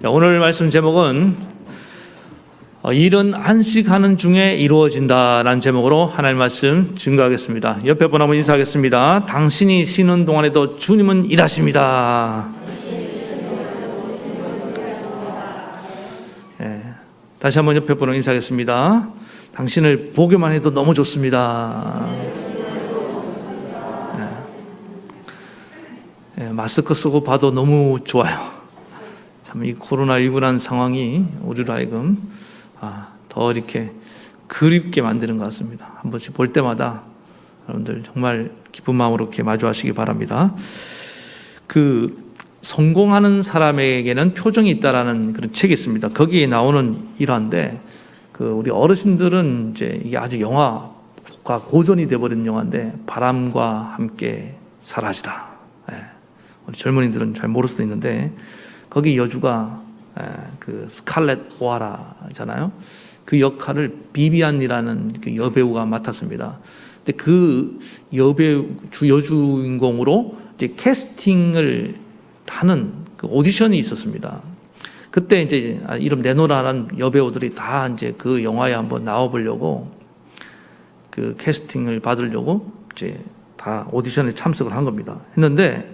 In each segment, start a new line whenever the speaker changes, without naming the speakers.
자, 오늘 말씀 제목은 일은 안식하는 중에 이루어진다라는 제목으로 하나님 말씀 증거하겠습니다. 옆에 분 한번 인사하겠습니다. 당신이 쉬는 동안에도 주님은 일하십니다. 다시 한번 옆에 분을 인사하겠습니다. 당신을 보기만 해도 너무 좋습니다. 마스크 쓰고 봐도 너무 좋아요. 참 이 코로나19라는 상황이 우리로 하여금 더 이렇게 그립게 만드는 것 같습니다. 한 번씩 볼 때마다 여러분들 정말 기쁜 마음으로 이렇게 마주하시기 바랍니다. 성공하는 사람에게는 표정이 있다라는 그런 책이 있습니다. 거기에 나오는 일화인데, 우리 어르신들은 이제 이게 아주 영화가 고전이 돼버린 영화인데, 바람과 함께 사라지다. 우리 젊은이들은 잘 모를 수도 있는데, 거기 여주가 스칼렛 오하라잖아요. 그 역할을 비비안이라는 그 여배우가 맡았습니다. 근데 그 여주인공으로 이제 캐스팅을 하는 그 오디션이 있었습니다. 그때 이제 이름 내놓으라는 여배우들이 다 이제 그 영화에 한번 나와보려고 그 캐스팅을 받으려고 이제 다 오디션에 참석을 한 겁니다. 했는데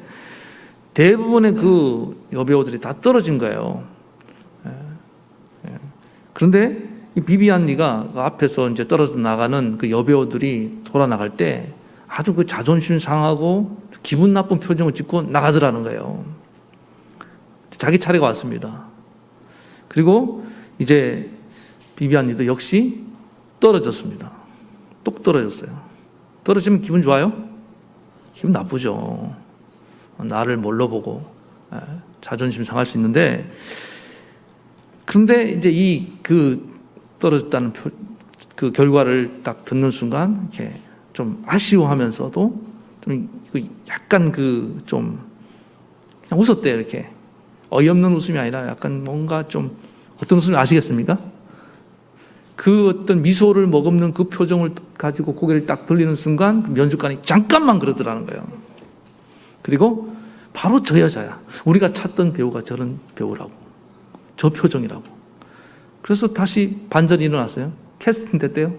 대부분의 그 여배우들이 다 떨어진 거예요. 그런데 이 비비안 리가 앞에서 이제 떨어져 나가는 그 여배우들이 돌아 나갈 때 아주 그 자존심 상하고 기분 나쁜 표정을 짓고 나가더라는 거예요. 자기 차례가 왔습니다. 그리고 이제 비비안 리도 역시 떨어졌습니다. 똑 떨어졌어요. 떨어지면 기분 좋아요? 기분 나쁘죠. 나를 뭘로 보고 자존심 상할 수 있는데, 그런데 이제 떨어졌다는 그 결과를 딱 듣는 순간 이렇게 좀 아쉬워하면서도 좀 약간 좀 그냥 웃었대요. 이렇게 어이없는 웃음이 아니라 약간 뭔가 좀, 어떤 웃음이 아시겠습니까? 그 어떤 미소를 머금는 그 표정을 가지고 고개를 딱 돌리는 순간 그 면접관이 잠깐만 그러더라는 거예요. 그리고 바로 저 여자야, 우리가 찾던 배우가 저런 배우라고, 저 표정이라고. 그래서 다시 반전이 일어났어요. 캐스팅 됐대요.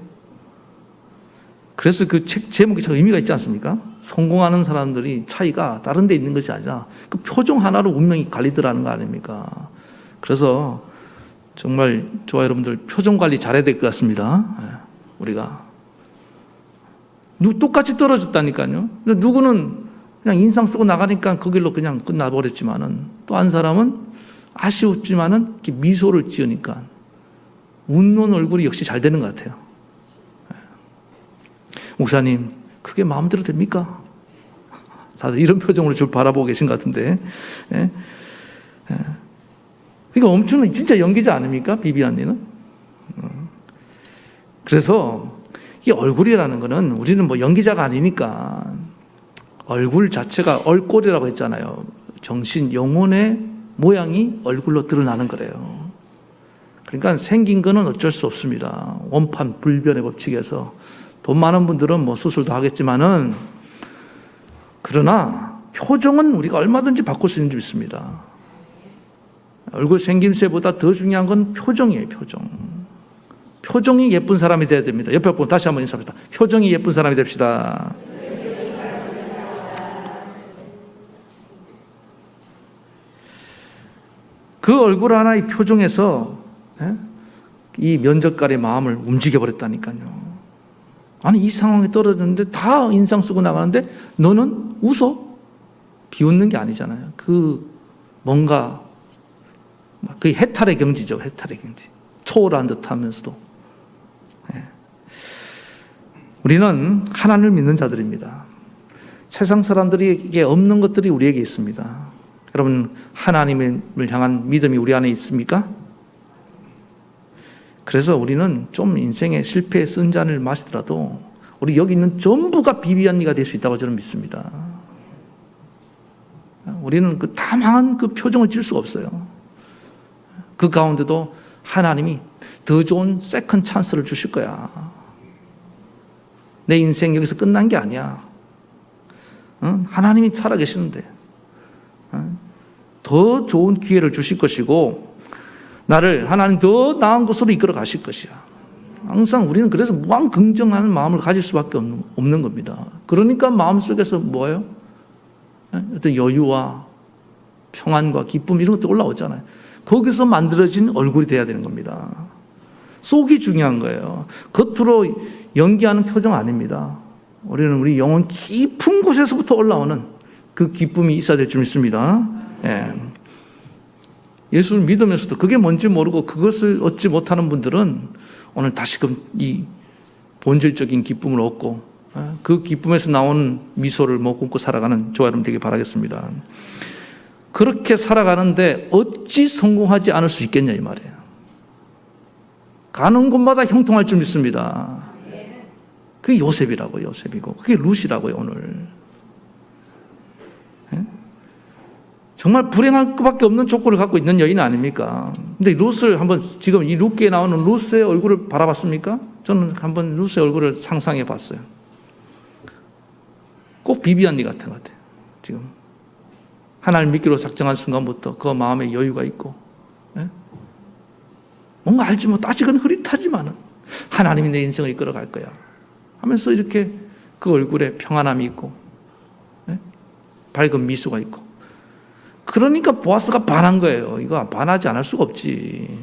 그래서 그 책 제목이 참 의미가 있지 않습니까? 성공하는 사람들이 차이가 다른 데 있는 것이 아니라 그 표정 하나로 운명이 갈리더라는 거 아닙니까? 그래서 정말 저와 여러분들 표정 관리 잘해야 될 것 같습니다. 우리가 똑같이 떨어졌다니까요. 누구는 그냥 인상 쓰고 나가니까 그 길로 그냥 끝나버렸지만은, 또 한 사람은 아쉬웠지만은 이렇게 미소를 지으니까 웃는 얼굴이 역시 잘 되는 것 같아요. 목사님, 그게 마음대로 됩니까? 다들 이런 표정으로 저를 바라보고 계신 것 같은데. 그러니까 엄청난 진짜 연기자 아닙니까? 비비안리는. 그래서 이 얼굴이라는 거는, 우리는 뭐 연기자가 아니니까 얼굴 자체가 얼꼴이라고 했잖아요. 정신, 영혼의 모양이 얼굴로 드러나는 거래요. 그러니까 생긴 거는 어쩔 수 없습니다. 원판 불변의 법칙에서. 돈 많은 분들은 뭐 수술도 하겠지만은, 그러나 표정은 우리가 얼마든지 바꿀 수 있는 줄 믿습니다. 얼굴 생김새보다 더 중요한 건 표정이에요. 표정이 예쁜 사람이 돼야 됩니다. 옆에 보고 다시 한번 인사합시다. 표정이 예쁜 사람이 됩시다. 그 얼굴 하나의 표정에서 이 면접관의 마음을 움직여버렸다니까요. 아니, 이 상황에 떨어졌는데 다 인상 쓰고 나가는데 너는 웃어? 비웃는 게 아니잖아요. 뭔가 그 해탈의 경지죠. 해탈의 경지. 초월한 듯 하면서도. 우리는 하나님을 믿는 자들입니다. 세상 사람들에게 없는 것들이 우리에게 있습니다. 여러분, 하나님을 향한 믿음이 우리 안에 있습니까? 그래서 우리는 좀 인생의 실패의 쓴 잔을 마시더라도 우리 여기 있는 전부가 비비안리가 될 수 있다고 저는 믿습니다. 우리는 다 망한 그 표정을 지을 수가 없어요. 그 가운데도 하나님이 더 좋은 세컨 찬스를 주실 거야. 내 인생 여기서 끝난 게 아니야. 하나님이 살아계시는데 더 좋은 기회를 주실 것이고, 나를 하나님 더 나은 곳으로 이끌어 가실 것이야. 항상 우리는 그래서 무한 긍정하는 마음을 가질 수밖에 없는 겁니다. 그러니까 마음속에서 뭐예요? 어떤 여유와 평안과 기쁨 이런 것도 올라오잖아요. 거기서 만들어진 얼굴이 돼야 되는 겁니다. 속이 중요한 거예요. 겉으로 연기하는 표정 아닙니다. 우리는 우리 영혼 깊은 곳에서부터 올라오는 그 기쁨이 있어야 될 줄 믿습니다. 예. 예수를 믿으면서도 그게 뭔지 모르고 그것을 얻지 못하는 분들은 오늘 다시금 이 본질적인 기쁨을 얻고 그 기쁨에서 나오는 미소를 머금고 살아가는 저와 여러분 되길 바라겠습니다. 그렇게 살아가는데 어찌 성공하지 않을 수 있겠냐 이 말이에요. 가는 곳마다 형통할 줄 믿습니다. 그게 요셉이라고요. 요셉이고 그게 룻이라고요. 오늘 정말 불행할 것밖에 없는 조건을 갖고 있는 여인 아닙니까? 근데 룻을 한번 지금 이 룻기에 나오는 룻의 얼굴을 바라봤습니까? 저는 한번 룻의 얼굴을 상상해 봤어요. 꼭 비비 언니 같은 것 같아요. 지금 하나님 믿기로 작정한 순간부터 그 마음에 여유가 있고 뭔가 알지 못 아직은 흐릿하지만은 하나님이 내 인생을 이끌어갈 거야 하면서 이렇게 그 얼굴에 평안함이 있고 밝은 미소가 있고 그러니까 보아스가 반한 거예요. 이거 반하지 않을 수가 없지.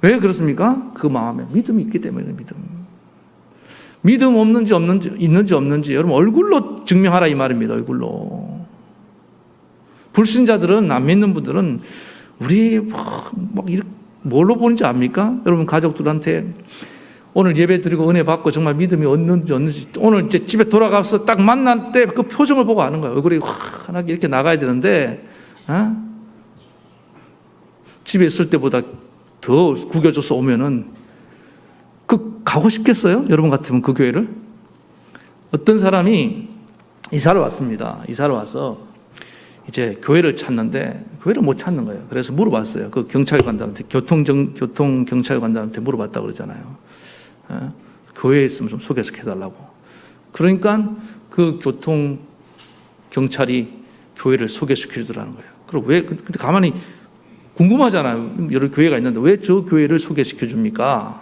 왜 그렇습니까? 그 마음에 믿음이 있기 때문에 믿음 있는지 없는지 여러분 얼굴로 증명하라 이 말입니다. 얼굴로. 불신자들은 안 믿는 분들은 우리 막 이렇게 뭘로 보는지 압니까? 여러분 가족들한테 오늘 예배 드리고 은혜 받고 정말 믿음이 없는지 오늘 이제 집에 돌아가서 딱 만날 때 그 표정을 보고 아는 거예요. 얼굴이 환하게 이렇게 나가야 되는데 집에 있을 때보다 더 구겨져서 오면은 가고 싶겠어요? 여러분 같으면 그 교회를? 어떤 사람이 이사를 왔습니다. 이사를 와서 이제 교회를 찾는데 교회를 못 찾는 거예요. 그래서 물어봤어요. 그 경찰관들한테 교통 경찰관들한테 물어봤다고 그러잖아요. 교회에 있으면 좀 소개시켜달라고. 그러니까 그 교통 경찰이 교회를 소개시켜주더라는 거예요. 그럼 왜? 근데 가만히 궁금하잖아요. 여러 교회가 있는데 왜 저 교회를 소개시켜줍니까?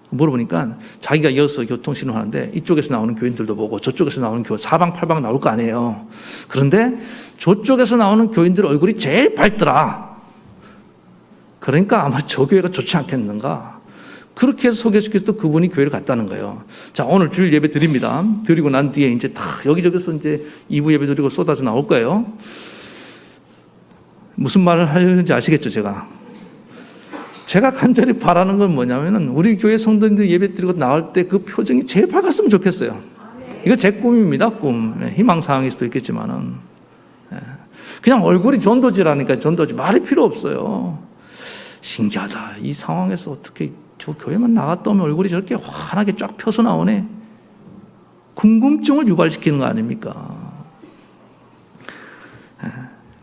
물어보니까 자기가 이어서 교통신호 하는데 이쪽에서 나오는 교인들도 보고 저쪽에서 나오는 교인 사방팔방 나올 거 아니에요. 그런데 저쪽에서 나오는 교인들 얼굴이 제일 밝더라. 그러니까 아마 저 교회가 좋지 않겠는가. 그렇게 해서 소개시켜서 그분이 교회를 갔다는 거예요. 자, 오늘 주일 예배 드립니다. 드리고 난 뒤에 이제 다 여기저기서 이제 2부 예배 드리고 쏟아져 나올 거예요. 무슨 말을 하려는지 아시겠죠, 제가 간절히 바라는 건 뭐냐면은 우리 교회 성도님들 예배 드리고 나올 때 그 표정이 제일 밝았으면 좋겠어요. 이거 제 꿈입니다, 꿈. 희망사항일 수도 있겠지만은. 그냥 얼굴이 전도지라니까 전도지. 말이 필요 없어요. 신기하다. 이 상황에서 어떻게 저 교회만 나갔다 오면 얼굴이 저렇게 환하게 쫙 펴서 나오네. 궁금증을 유발시키는 거 아닙니까?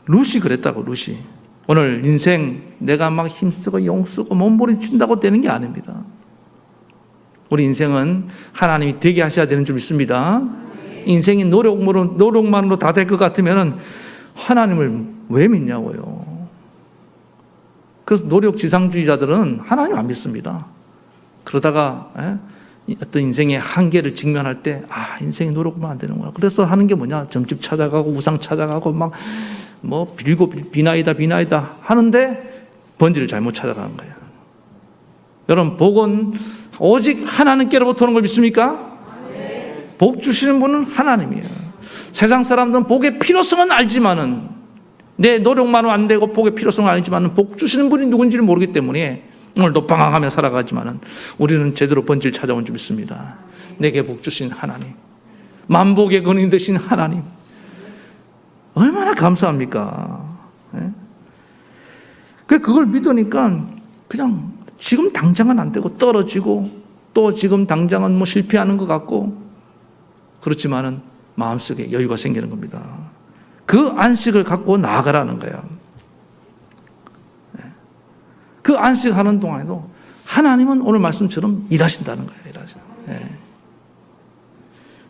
룻이 그랬다고, 룻이. 오늘 인생 내가 막 힘쓰고 용쓰고 몸부림친다고 되는 게 아닙니다. 우리 인생은 하나님이 되게 하셔야 되는 줄 믿습니다. 인생이 노력만으로 다 될 것 같으면 하나님을 왜 믿냐고요. 그래서 노력지상주의자들은 하나님 안 믿습니다. 그러다가 어떤 인생의 한계를 직면할 때 인생이 노력만 안 되는구나. 그래서 하는 게 뭐냐? 점집 찾아가고 우상 찾아가고 막 빌고 비나이다 하는데 번지를 잘못 찾아가는 거예요. 여러분 복은 오직 하나님께로부터 오는 걸 믿습니까? 복 주시는 분은 하나님이에요. 세상 사람들은 복의 필요성은 알지만은 내 노력만은 안 되고 복의 필요성은 알지만은 복 주시는 분이 누군지를 모르기 때문에 오늘도 방황하며 살아가지만은 우리는 제대로 번지를 찾아온 줄 믿습니다. 내게 복 주신 하나님, 만복의 근인 되신 하나님, 얼마나 감사합니까? 그걸 믿으니까 그냥 지금 당장은 안 되고 떨어지고 또 지금 당장은 실패하는 것 같고 그렇지만은 마음속에 여유가 생기는 겁니다. 그 안식을 갖고 나아가라는 거예요. 그 안식하는 동안에도 하나님은 오늘 말씀처럼 일하신다는 거예요.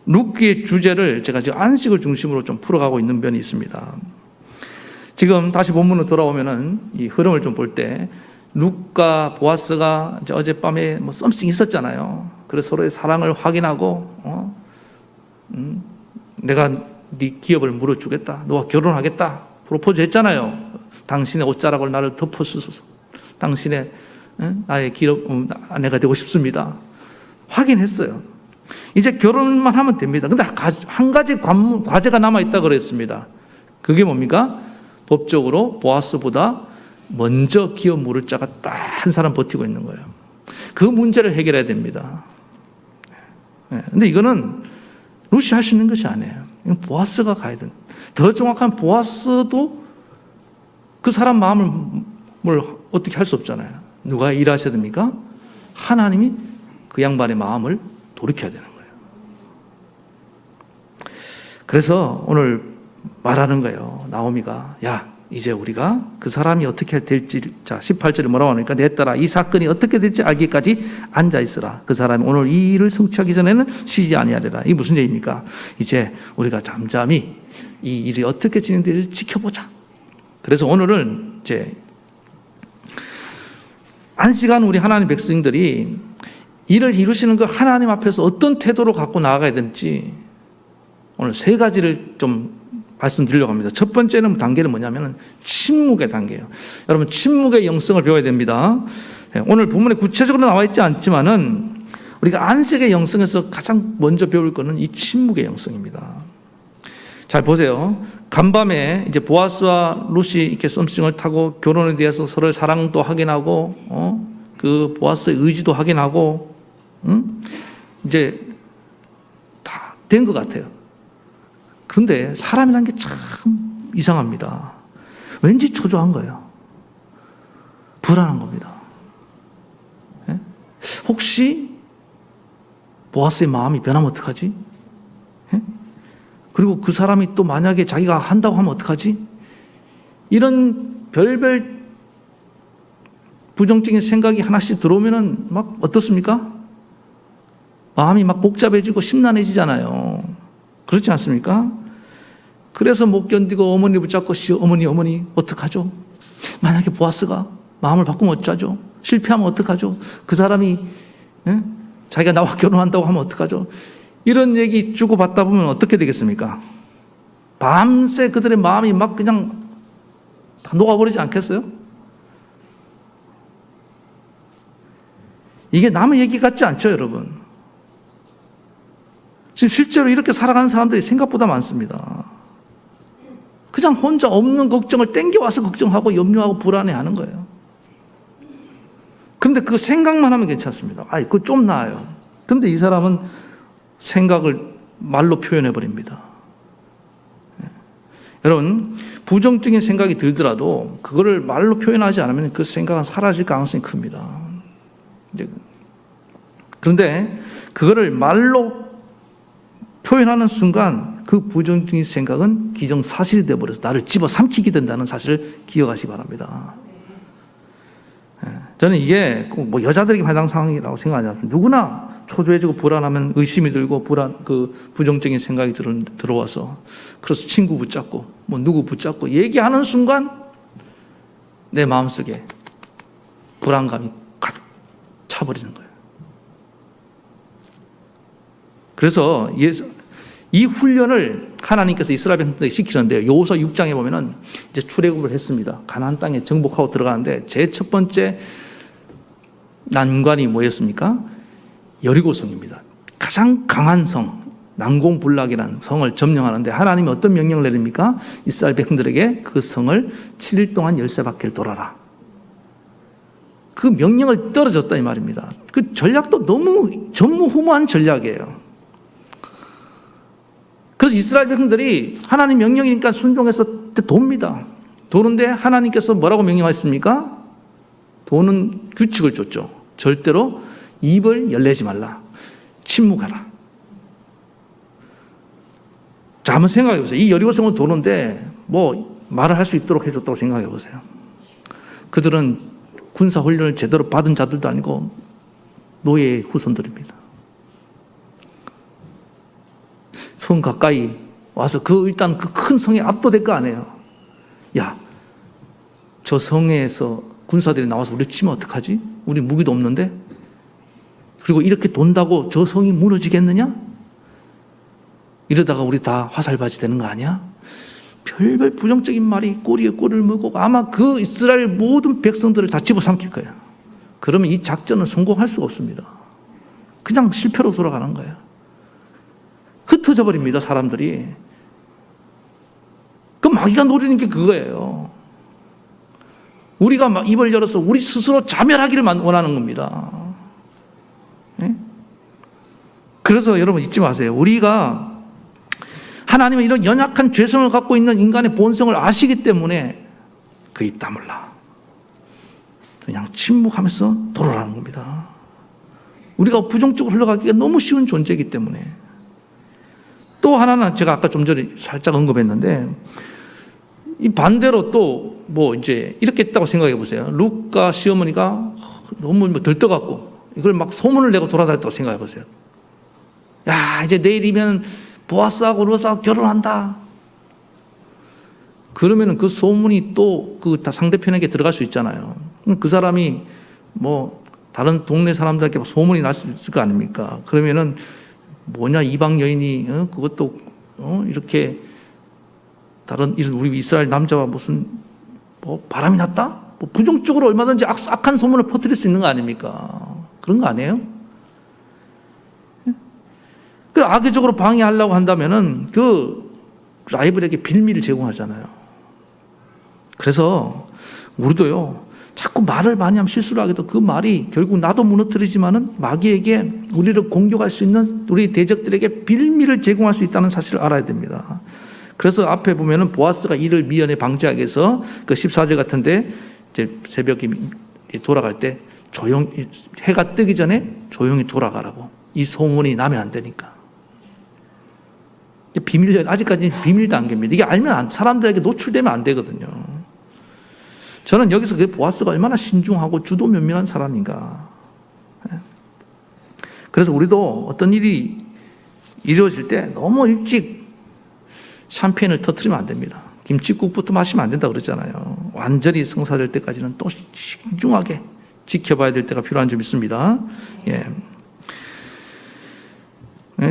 룻기의 주제를 제가 지금 안식을 중심으로 좀 풀어가고 있는 면이 있습니다. 지금 다시 본문으로 돌아오면은 이 흐름을 좀 볼 때 룻과 보아스가 이제 어젯밤에 뭐 썸씽 있었잖아요. 그래서 서로의 사랑을 확인하고 내가 네 기업을 물어주겠다. 너와 결혼하겠다. 프로포즈 했잖아요. 당신의 옷자락을 나를 덮어주소서. 당신의 나의 기업 아내가 되고 싶습니다. 확인했어요. 이제 결혼만 하면 됩니다. 근데 한 가지 과제가 남아있다 그랬습니다. 그게 뭡니까? 법적으로 보아스보다 먼저 기업 물을 자가 딱 한 사람 버티고 있는 거예요. 그 문제를 해결해야 됩니다. 근데 이거는 룻이 할 수 있는 것이 아니에요. 이건 보아스가 가야 돼. 더 정확한 보아스도 그 사람 마음을 어떻게 할 수 없잖아요. 누가 일하셔야 됩니까? 하나님이 그 양반의 마음을 돌이켜야 되는 거예요. 그래서 오늘 말하는 거예요. 나오미가 야 이제 우리가 그 사람이 어떻게 될지, 자 18절에 뭐라고 하니까 내 딸아 이 사건이 어떻게 될지 알기까지 앉아 있으라. 그 사람이 오늘 이 일을 성취하기 전에는 쉬지 아니하리라. 이게 무슨 얘기입니까? 이제 우리가 잠잠히 이 일이 어떻게 진행될지 지켜보자. 그래서 오늘은 이제 안식한 우리 하나님 백성들이 일을 이루시는 그 하나님 앞에서 어떤 태도로 갖고 나아가야 될지 오늘 세 가지를 좀 말씀드리려고 합니다. 첫 번째는 단계는 뭐냐면 침묵의 단계예요. 여러분 침묵의 영성을 배워야 됩니다. 오늘 본문에 구체적으로 나와 있지 않지만은 우리가 안식의 영성에서 가장 먼저 배울 것은 이 침묵의 영성입니다. 잘 보세요. 간밤에 이제 보아스와 룻이 이렇게 썸씽을 타고 결혼에 대해서 서로의 사랑도 확인하고 그 보아스의 의지도 확인하고 이제 다 된 것 같아요. 그런데 사람이라는 게 참 이상합니다. 왠지 초조한 거예요. 불안한 겁니다. 혹시 보아스의 마음이 변하면 어떡하지? 그리고 그 사람이 또 만약에 자기가 한다고 하면 어떡하지? 이런 별별 부정적인 생각이 하나씩 들어오면은 막 어떻습니까? 마음이 막 복잡해지고 심란해지잖아요. 그렇지 않습니까? 그래서 못 견디고 어머니 붙잡고 어머니 어떡하죠? 만약에 보아스가 마음을 바꾸면 어쩌죠? 실패하면 어떡하죠? 그 사람이 자기가 나와 결혼한다고 하면 어떡하죠? 이런 얘기 주고받다 보면 어떻게 되겠습니까? 밤새 그들의 마음이 막 그냥 다 녹아버리지 않겠어요? 이게 남의 얘기 같지 않죠, 여러분? 지금 실제로 이렇게 살아가는 사람들이 생각보다 많습니다. 그냥 혼자 없는 걱정을 땡겨와서 걱정하고 염려하고 불안해하는 거예요. 그런데 그 생각만 하면 괜찮습니다. 그거 좀 나아요. 그런데 이 사람은 생각을 말로 표현해버립니다. 여러분, 부정적인 생각이 들더라도 그거를 말로 표현하지 않으면 그 생각은 사라질 가능성이 큽니다. 그런데 그거를 말로 표현하는 순간 그 부정적인 생각은 기정사실이 되어버려서 나를 집어삼키게 된다는 사실을 기억하시기 바랍니다. 저는 이게 뭐 여자들에게 해당 상황이라고 생각하지 않습니다. 누구나 초조해지고 불안하면 의심이 들고 부정적인 생각이 들어와서 그래서 친구 붙잡고 뭐 누구 붙잡고 얘기하는 순간 내 마음속에 불안감이 가득 차버리는 거예요. 그래서 이 훈련을 하나님께서 이스라엘 백성들에게 시키는데요. 여호수아 6장에 보면은 이제 출애굽을 했습니다. 가나안 땅에 정복하고 들어가는데 제일 첫 번째 난관이 뭐였습니까? 여리고성입니다. 가장 강한 성, 난공불락이라는 성을 점령하는데 하나님이 어떤 명령을 내립니까? 이스라엘 백성들에게 그 성을 7일 동안 13바퀴를 돌아라. 그 명령을 떨어졌다 이 말입니다. 그 전략도 너무 전무후무한 전략이에요. 그래서 이스라엘 백성들이 하나님 명령이니까 순종해서 돕니다. 도는데 하나님께서 뭐라고 명령하셨습니까? 도는 규칙을 줬죠. 절대로 입을 열내지 말라. 침묵하라. 자, 한번 생각해 보세요. 이 여리고성을 도는데 뭐 말을 할 수 있도록 해줬다고 생각해 보세요. 그들은 군사 훈련을 제대로 받은 자들도 아니고 노예의 후손들입니다. 성 가까이 와서 일단 그 큰 성에 압도될 거 아니에요. 야, 저 성에서 군사들이 나와서 우리 치면 어떡하지? 우리 무기도 없는데? 그리고 이렇게 돈다고 저 성이 무너지겠느냐? 이러다가 우리 다 화살바지 되는 거 아니야? 별별 부정적인 말이 꼬리에 꼬리를 물고 아마 그 이스라엘 모든 백성들을 다 집어삼킬 거예요. 그러면 이 작전은 성공할 수가 없습니다. 그냥 실패로 돌아가는 거예요. 흩어져 버립니다, 사람들이. 그 마귀가 노리는 게 그거예요. 우리가 막 입을 열어서 우리 스스로 자멸하기를 원하는 겁니다. 네? 그래서 여러분 잊지 마세요. 우리가 하나님은 이런 연약한 죄성을 갖고 있는 인간의 본성을 아시기 때문에 그 입 다물라. 그냥 침묵하면서 돌아가는 겁니다. 우리가 부정적으로 흘러가기가 너무 쉬운 존재이기 때문에. 또 하나는 제가 아까 좀 전에 살짝 언급했는데, 이 반대로 또 뭐 이제 이렇게 했다고 생각해 보세요. 루카 시어머니가 너무 들떠갖고 이걸 막 소문을 내고 돌아다녔다고 생각해 보세요. 야, 이제 내일이면 보아스하고 룻하고 결혼한다. 그러면은 그 소문이 또 그 상대편에게 들어갈 수 있잖아요. 그 사람이 뭐 다른 동네 사람들에게 소문이 날 수 있을 거 아닙니까? 그러면은 뭐냐, 이방 여인이 그것도 이렇게 다른 우리 이스라엘 남자와 무슨 뭐 바람이 났다? 뭐 부정적으로 얼마든지 악한 소문을 퍼뜨릴 수 있는 거 아닙니까? 그런 거 아니에요? 그 악의적으로 방해하려고 한다면은 그 라이벌에게 빌미를 제공하잖아요. 그래서 우리도요, 자꾸 말을 많이 하면 실수를 하게 돼. 그 말이 결국 나도 무너뜨리지만은 마귀에게 우리를 공격할 수 있는 우리 대적들에게 빌미를 제공할 수 있다는 사실을 알아야 됩니다. 그래서 앞에 보면은 보아스가 이를 미연에 방지하기 위해서 그 14절 같은데 이제 새벽이 돌아갈 때 조용히, 해가 뜨기 전에 조용히 돌아가라고. 이 소문이 나면 안 되니까. 비밀, 아직까지는 비밀 단계입니다. 이게 알면 사람들에게 노출되면 안 되거든요. 저는 여기서 그 보아스가 얼마나 신중하고 주도 면밀한 사람인가. 그래서 우리도 어떤 일이 이루어질 때 너무 일찍 샴페인을 터뜨리면 안 됩니다. 김칫국부터 마시면 안 된다 그러잖아요. 완전히 성사될 때까지는 또 신중하게 지켜봐야 될 때가 필요한 점 있습니다. 예.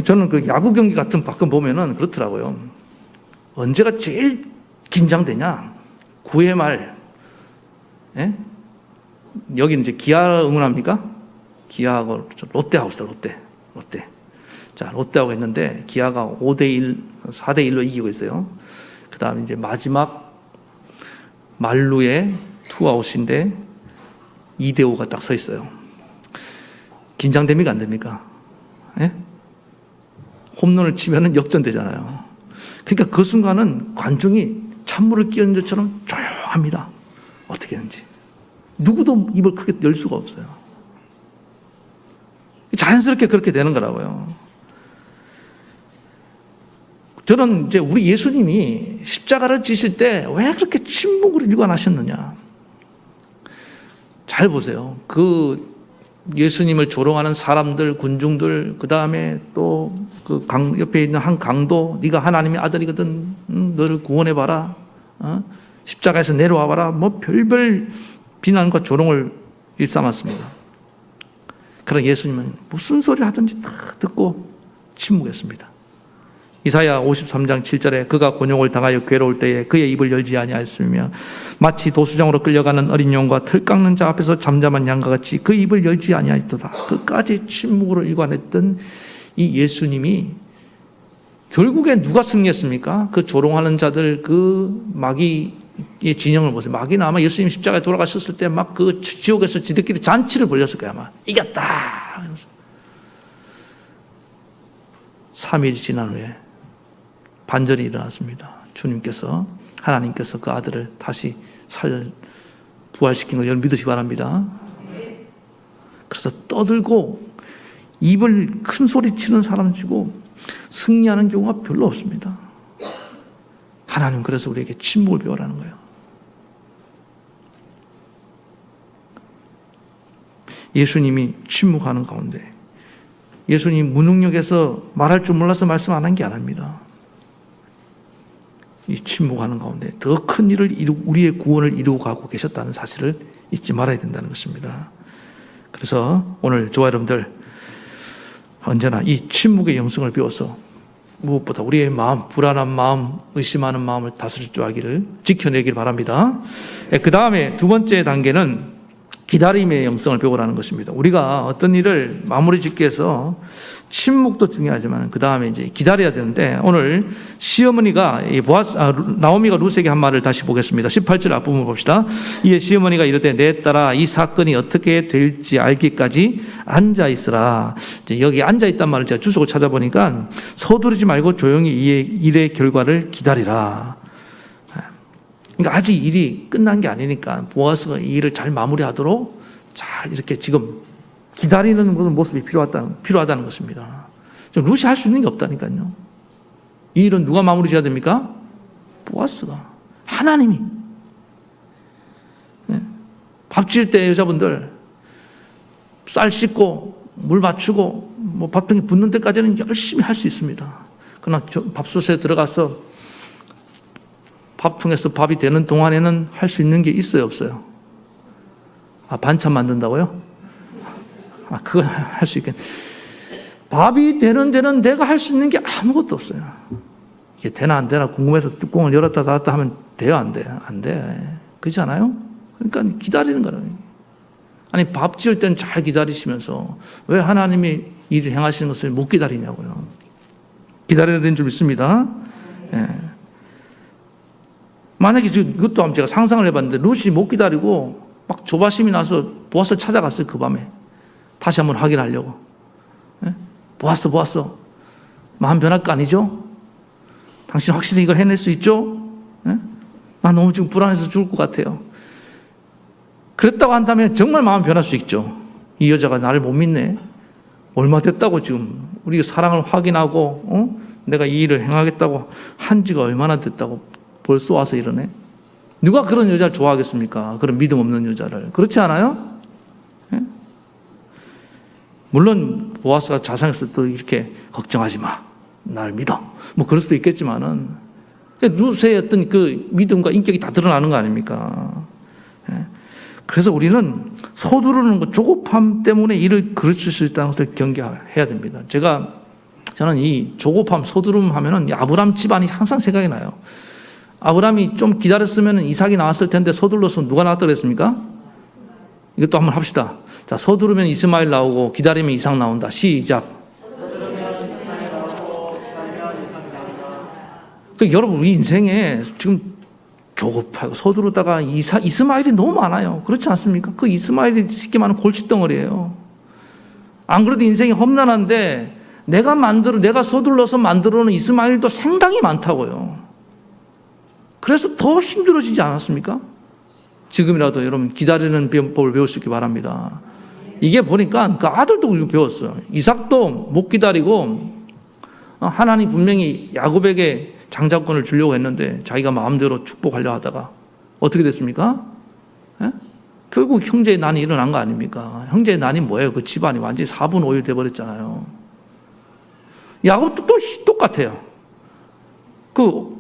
저는 그 야구 경기 같은 가끔 보면은 그렇더라고요. 언제가 제일 긴장되냐? 9회 말. 예? 여기는 이제 기아 응원합니까? 기아하고 롯데하고 있어요. 롯데. 자, 롯데하고 했는데 기아가 5대1, 4대1로 이기고 있어요. 그 다음에 이제 마지막 말루에 투아웃인데 2대5가 딱 서 있어요. 긴장됩니까? 안 됩니까? 예? 홈런을 치면은 역전되잖아요. 그러니까 그 순간은 관중이 찬물을 끼얹은 것처럼 조용합니다. 어떻게 했는지. 누구도 입을 크게 열 수가 없어요. 자연스럽게 그렇게 되는 거라고요. 저는 이제 우리 예수님이 십자가를 지실 때 왜 그렇게 침묵을 일관하셨느냐. 잘 보세요. 그 예수님을 조롱하는 사람들, 군중들, 그 다음에 또 그 옆에 있는 한 강도, 네가 하나님의 아들이거든, 너를 구원해봐라, 십자가에서 내려와봐라, 뭐 별별 비난과 조롱을 일삼았습니다. 그러나 예수님은 무슨 소리 하든지 다 듣고 침묵했습니다. 이사야 53장 7절에 그가 곤욕을 당하여 괴로울 때에 그의 입을 열지 아니하였으며 마치 도수장으로 끌려가는 어린 용과 틀 깎는 자 앞에서 잠잠한 양과 같이 그 입을 열지 아니하였도다. 그까지 침묵으로 일관했던 이 예수님이 결국에 누가 승리했습니까? 그 조롱하는 자들, 그 마귀의 진영을 보세요. 마귀는 아마 예수님 십자가에 돌아가셨을 때 막 그 지옥에서 지들끼리 잔치를 벌였을 거야. 아마 이겼다. 3일이 지난 후에 반전이 일어났습니다. 주님께서, 하나님께서 그 아들을 다시 부활시킨 걸 여러분 믿으시기 바랍니다. 그래서 떠들고 입을 큰 소리 치는 사람 치고 승리하는 경우가 별로 없습니다. 하나님 그래서 우리에게 침묵을 배우라는 거예요. 예수님이 침묵하는 가운데 예수님 무능력에서 말할 줄 몰라서 말씀 안 한 게 아닙니다. 이 침묵하는 가운데 더 큰 일을 우리의 구원을 이루고 가고 계셨다는 사실을 잊지 말아야 된다는 것입니다. 그래서 오늘 저와 여러분들 언제나 이 침묵의 영성을 배워서 무엇보다 우리의 마음, 불안한 마음, 의심하는 마음을 다스릴 줄 알기를 지켜내길 바랍니다. 그 다음에 두 번째 단계는 기다림의 영성을 배우라는 것입니다. 우리가 어떤 일을 마무리 짓기 위해서 침묵도 중요하지만 그 다음에 이제 기다려야 되는데, 오늘 시어머니가 나오미가 룻에게 한 말을 다시 보겠습니다. 18절 앞부분 봅시다. 이에 시어머니가 이르되 내 딸아 이 사건이 어떻게 될지 알기까지 앉아 있으라. 이제 여기 앉아 있단 말을 제가 주석을 찾아보니까 서두르지 말고 조용히 이 일의 결과를 기다리라. 그러니까 아직 일이 끝난 게 아니니까 보아스가 이 일을 잘 마무리하도록 잘 이렇게 지금 기다리는 무슨 모습이 필요하다는 것입니다. 지금 룻이 할 수 있는 게 없다니까요. 이 일은 누가 마무리 지어야 됩니까? 보아스가. 하나님이. 밥 지을 때 여자분들 쌀 씻고 물 맞추고 뭐 밥통이 붙는 데까지는 열심히 할 수 있습니다. 그러나 밥솥에 들어가서 밥통에서 밥이 되는 동안에는 할 수 있는 게 있어요, 없어요? 반찬 만든다고요? 그건 할 수 있겠네. 밥이 되는 데는 내가 할 수 있는 게 아무것도 없어요. 이게 되나 안 되나 궁금해서 뚜껑을 열었다 닫았다 하면 돼요, 안 돼요? 안 돼. 그렇지 않아요? 그러니까 기다리는 거예요. 아니, 밥 지을 때는 잘 기다리시면서 왜 하나님이 일을 행하시는 것을 못 기다리냐고요. 기다려야 되는 줄 믿습니다. 예. 만약에 이것도 한번 제가 상상을 해봤는데 룻이 못 기다리고 막 조바심이 나서 보아스 찾아갔어요. 그 밤에 다시 한번 확인하려고. 예? 보았어 마음 변할 거 아니죠? 당신 확실히 이걸 해낼 수 있죠? 예? 나 너무 지금 불안해서 죽을 것 같아요. 그랬다고 한다면 정말 마음 변할 수 있죠. 이 여자가 나를 못 믿네. 얼마 됐다고 지금 우리 사랑을 확인하고 내가 이 일을 행하겠다고 한 지가 얼마나 됐다고 벌써 와서 이러네. 누가 그런 여자를 좋아하겠습니까? 그런 믿음 없는 여자를. 그렇지 않아요? 예? 물론 보아스가 자상해서 또 이렇게 걱정하지 마. 날 믿어. 뭐 그럴 수도 있겠지만은 룻의 어떤 그 믿음과 인격이 다 드러나는 거 아닙니까? 예? 그래서 우리는 서두르는 것, 조급함 때문에 일을 그르칠 수 있다는 것을 경계해야 됩니다. 저는 이 조급함, 서두름 하면은 아브람 집안이 항상 생각이 나요. 아브라함이 좀 기다렸으면 이삭이 나왔을 텐데 서둘러서 누가 나왔다 그랬습니까? 이것도 한번 합시다. 자, 서두르면 이스마엘 나오고 기다리면 이삭 나온다. 시작. 여러분, 우리 인생에 지금 조급하고 서두르다가 이스마엘이 너무 많아요. 그렇지 않습니까? 그 이스마엘이 쉽게 말하면 골칫덩어리예요. 안 그래도 인생이 험난한데 내가 서둘러서 만들어놓은 이스마엘도 상당히 많다고요. 그래서 더 힘들어지지 않았습니까? 지금이라도 여러분 기다리는 비법을 배울 수 있기 바랍니다. 이게 보니까 그 아들도 배웠어요. 이삭도 못 기다리고 하나님 분명히 야곱에게 장자권을 주려고 했는데 자기가 마음대로 축복하려 하다가 어떻게 됐습니까? 예? 결국 형제의 난이 일어난 거 아닙니까? 형제의 난이 뭐예요? 그 집안이 완전히 4분 5일 돼버렸잖아요. 야곱도 또 똑같아요.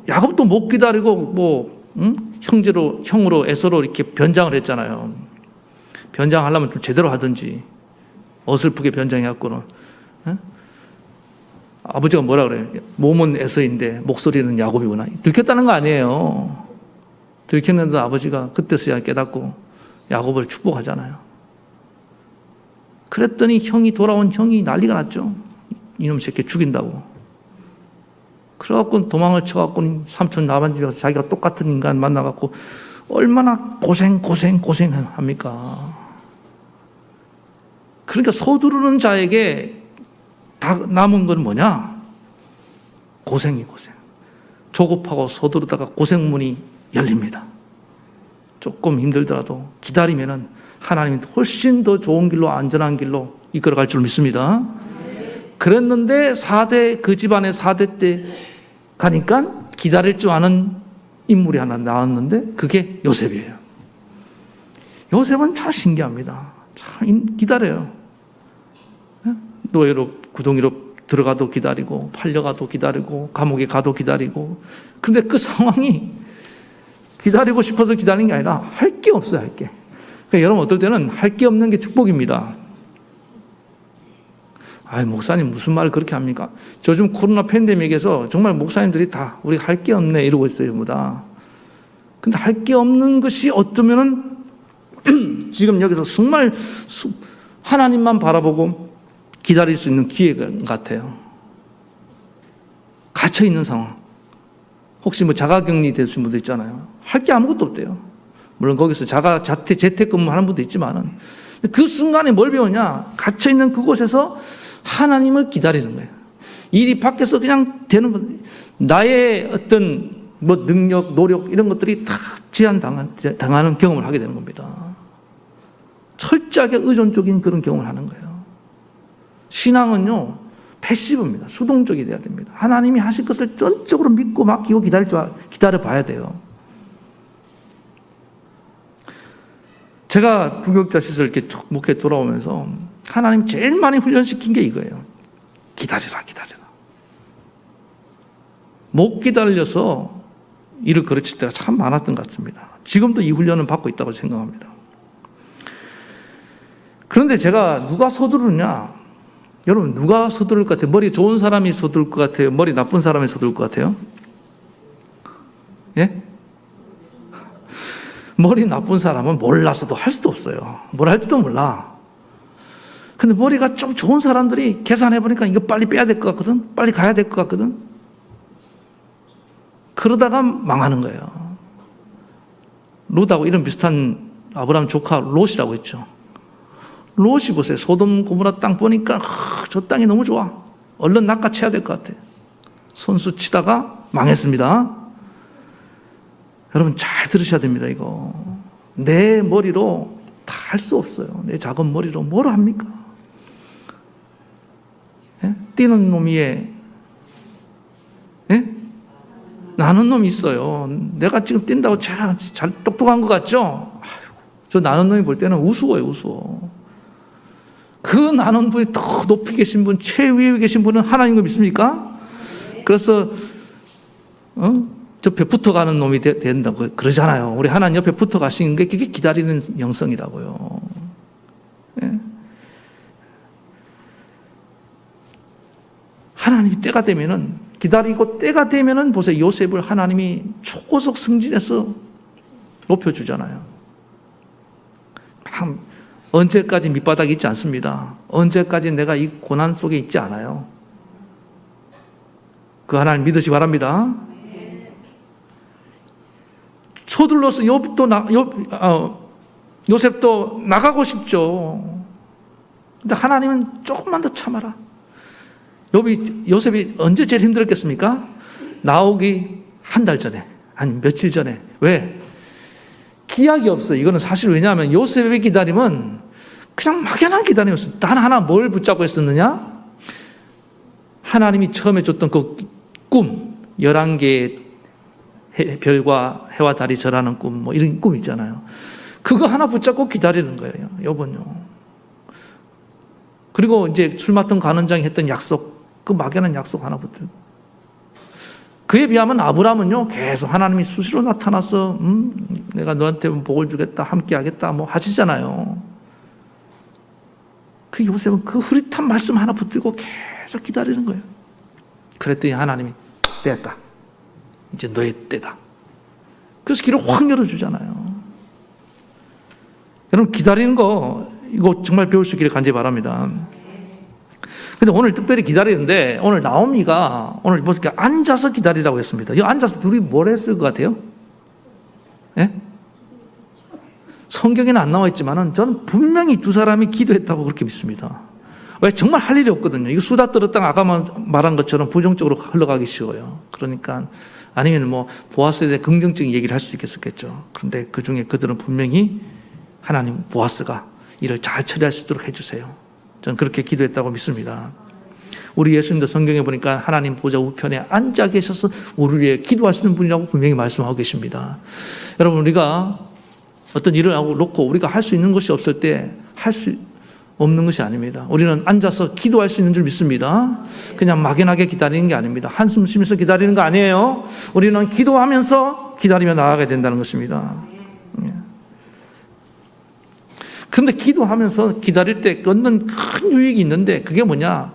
야곱도 못 기다리고 형으로 에서로 이렇게 변장을 했잖아요. 변장하려면 좀 제대로 하든지 어설프게 변장해갖고는. 예? 아버지가 뭐라 그래요? 몸은 에서인데 목소리는 야곱이구나. 들켰다는 거 아니에요. 들켰는데 아버지가 그때서야 깨닫고 야곱을 축복하잖아요. 그랬더니 돌아온 형이 난리가 났죠. 이놈 새끼 죽인다고. 그래갖고 도망을 쳐갖고 삼촌 라반 집에 가서 자기가 똑같은 인간 만나갖고 얼마나 고생합니까? 그러니까 서두르는 자에게 다 남은 건 뭐냐? 고생. 조급하고 서두르다가 고생문이 열립니다. 조금 힘들더라도 기다리면은 하나님이 훨씬 더 좋은 길로, 안전한 길로 이끌어갈 줄 믿습니다. 그랬는데 그 집안의 4대 때 가니까 기다릴 줄 아는 인물이 하나 나왔는데 그게 요셉이에요. 요셉은 참 신기합니다. 참 기다려요. 노예로 구덩이로 들어가도 기다리고 팔려가도 기다리고 감옥에 가도 기다리고. 그런데 그 상황이 기다리고 싶어서 기다리는 게 아니라 할 게 없어요. 할 게. 그러니까 여러분 어떨 때는 할 게 없는 게 축복입니다. 목사님 무슨 말을 그렇게 합니까? 요즘 코로나 팬데믹에서 정말 목사님들이 다 우리가 할 게 없네 이러고 있어요. 전부 다. 근데 할 게 없는 것이 어쩌면은 지금 여기서 정말 하나님만 바라보고 기다릴 수 있는 기회 같아요. 갇혀있는 상황. 혹시 자가격리 되신 분도 있잖아요. 할 게 아무것도 없대요. 물론 거기서 재택근무 하는 분도 있지만은 그 순간에 뭘 배우냐? 갇혀있는 그곳에서 하나님을 기다리는 거예요. 일이 밖에서 그냥 되는 건 나의 어떤 능력, 노력 이런 것들이 다 제한당하는 경험을 하게 되는 겁니다. 철저하게 의존적인 그런 경험을 하는 거예요. 신앙은요, 패시브입니다. 수동적이 돼야 됩니다. 하나님이 하실 것을 전적으로 믿고 맡기고 기다려 봐야 돼요. 제가 부교육자 시절 이렇게 목회 돌아오면서 하나님 제일 많이 훈련시킨 게 이거예요. 기다리라. 못 기다려서 일을 그르칠 때가 참 많았던 것 같습니다. 지금도 이 훈련을 받고 있다고 생각합니다. 그런데 제가 누가 서두르냐? 여러분 누가 서두를 것 같아요? 머리 좋은 사람이 서두를 것 같아요? 머리 나쁜 사람이 서두를 것 같아요? 예? 머리 나쁜 사람은 몰라서도 할 수도 없어요. 뭘 할지도 몰라. 근데 머리가 좀 좋은 사람들이 계산해보니까 이거 빨리 빼야 될 것 같거든? 빨리 가야 될 것 같거든? 그러다가 망하는 거예요. 롯하고 이런 비슷한 아브라함 조카 롯이라고 했죠. 롯이 보세요. 소돔 고모라 땅 보니까 저 땅이 너무 좋아. 얼른 낚아채야 될 것 같아. 손수 치다가 망했습니다. 여러분 잘 들으셔야 됩니다. 이거 내 머리로 다 할 수 없어요. 내 작은 머리로 뭘 합니까? 예? 뛰는 놈이에 예? 나는 놈이 있어요. 내가 지금 뛴다고 잘 똑똑한 것 같죠? 저 나는 놈이 볼 때는 우스워요. 우스워. 그 나는 분이 더 높이 계신 분, 최위에 계신 분은 하나님을 믿습니까? 그래서 옆에 붙어가는 놈이 된다고 그러잖아요. 우리 하나님 옆에 붙어가시는 게 그게 기다리는 영성이라고요. 예? 하나님이 때가 되면은 기다리고 때가 되면은 보세요. 요셉을 하나님이 초고속 승진해서 높여주잖아요. 언제까지 밑바닥에 있지 않습니다. 언제까지 내가 이 고난 속에 있지 않아요. 그 하나님 믿으시기 바랍니다. 서둘러서 요셉도 나가고 싶죠. 근데 하나님은 조금만 더 참아라. 요셉이 언제 제일 힘들었겠습니까? 나오기 한 달 전에, 아니 며칠 전에. 왜? 기약이 없어요. 이거는 사실 왜냐하면 요셉의 기다림은 그냥 막연한 기다림이었어요. 단 하나 뭘 붙잡고 있었느냐? 하나님이 처음에 줬던 그 꿈, 11개의 별과 해와 달이 절하는 꿈, 이런 꿈 있잖아요. 그거 하나 붙잡고 기다리는 거예요. 요번요. 그리고 이제 술 맡은 간원장이 했던 약속, 그 막연한 약속 하나 붙들고. 그에 비하면 아브라함은요, 계속 하나님이 수시로 나타나서, 내가 너한테 복을 주겠다, 함께 하겠다, 하시잖아요. 그 요셉은 그 흐릿한 말씀 하나 붙들고 계속 기다리는 거예요. 그랬더니 하나님이 때였다. 이제 너의 때다. 그래서 길을 확 열어주잖아요. 여러분 기다리는 거 이거 정말 배울 수 있기를 간절히 바랍니다. 근데 오늘 특별히 기다리는데 오늘 나오미가 오늘 보니까 앉아서 기다리라고 했습니다. 이 앉아서 둘이 뭘 했을 것 같아요? 예? 성경에는 안 나와 있지만은 저는 분명히 두 사람이 기도했다고 그렇게 믿습니다. 왜? 정말 할 일이 없거든요. 이거 수다 떨었다가 아까 말한 것처럼 부정적으로 흘러가기 쉬워요. 그러니까 아니면 보아스에 대해 긍정적인 얘기를 할 수 있겠었겠죠. 그런데 그 중에 그들은 분명히 하나님 보아스가 일을 잘 처리할 수 있도록 해주세요. 저는 그렇게 기도했다고 믿습니다. 우리 예수님도 성경에 보니까 하나님 보좌 우편에 앉아 계셔서 우리를 위해 기도하시는 분이라고 분명히 말씀하고 계십니다. 여러분 우리가 어떤 일을 하고 놓고 우리가 할 수 있는 것이 없을 때 없는 것이 아닙니다. 우리는 앉아서 기도할 수 있는 줄 믿습니다. 그냥 막연하게 기다리는 게 아닙니다. 한숨 쉬면서 기다리는 거 아니에요. 우리는 기도하면서 기다리며 나아가야 된다는 것입니다. 그런데 기도하면서 기다릴 때 얻는 큰 유익이 있는데 그게 뭐냐?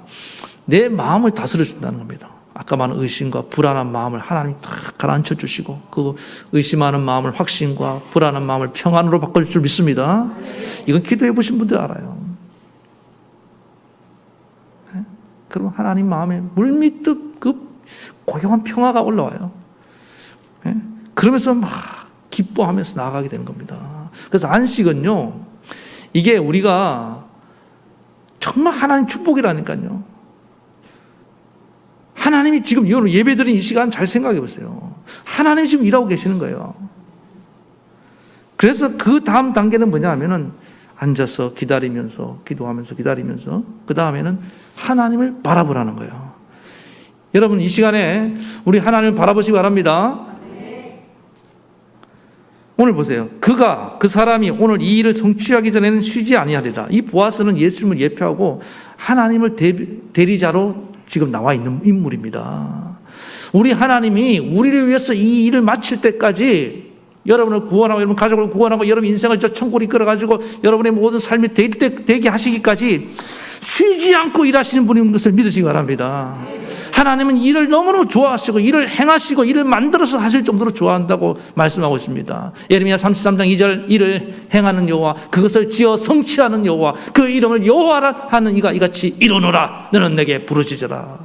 내 마음을 다스려 준다는 겁니다. 아까 말한 의심과 불안한 마음을 하나님 딱 가라앉혀 주시고 그 의심하는 마음을 확신과 불안한 마음을 평안으로 바꿀 줄 믿습니다. 이건 기도해 보신 분들 알아요. 그럼 하나님 마음에 물밀듯 그 고요한 평화가 올라와요. 그러면서 막 기뻐하면서 나아가게 되는 겁니다. 그래서 안식은요, 이게 우리가 정말 하나님 축복이라니까요. 하나님이 지금 여러분 예배드린 이 시간 잘 생각해 보세요. 하나님이 지금 일하고 계시는 거예요. 그래서 그 다음 단계는 뭐냐 하면은 앉아서 기다리면서 기도하면서 기다리면서 그 다음에는 하나님을 바라보라는 거예요. 여러분 이 시간에 우리 하나님을 바라보시기 바랍니다. 오늘 보세요. 그 사람이 오늘 이 일을 성취하기 전에는 쉬지 아니하리라. 이 보아스는 예수님을 예표하고 하나님을 대리자로 지금 나와 있는 인물입니다. 우리 하나님이 우리를 위해서 이 일을 마칠 때까지 여러분을 구원하고 여러분 가족을 구원하고 여러분 인생을 저 천국으로 이끌어가지고 여러분의 모든 삶이 되게 하시기까지 쉬지 않고 일하시는 분인 것을 믿으시기 바랍니다. 하나님은 일을 너무너무 좋아하시고 일을 행하시고 일을 만들어서 하실 정도로 좋아한다고 말씀하고 있습니다. 예레미야 33장 2절 일을 행하는 여호와 그것을 지어 성취하는 여호와 그 이름을 여호와라 하는 이가 이같이 이루노라. 너는 내게 부르짖으라.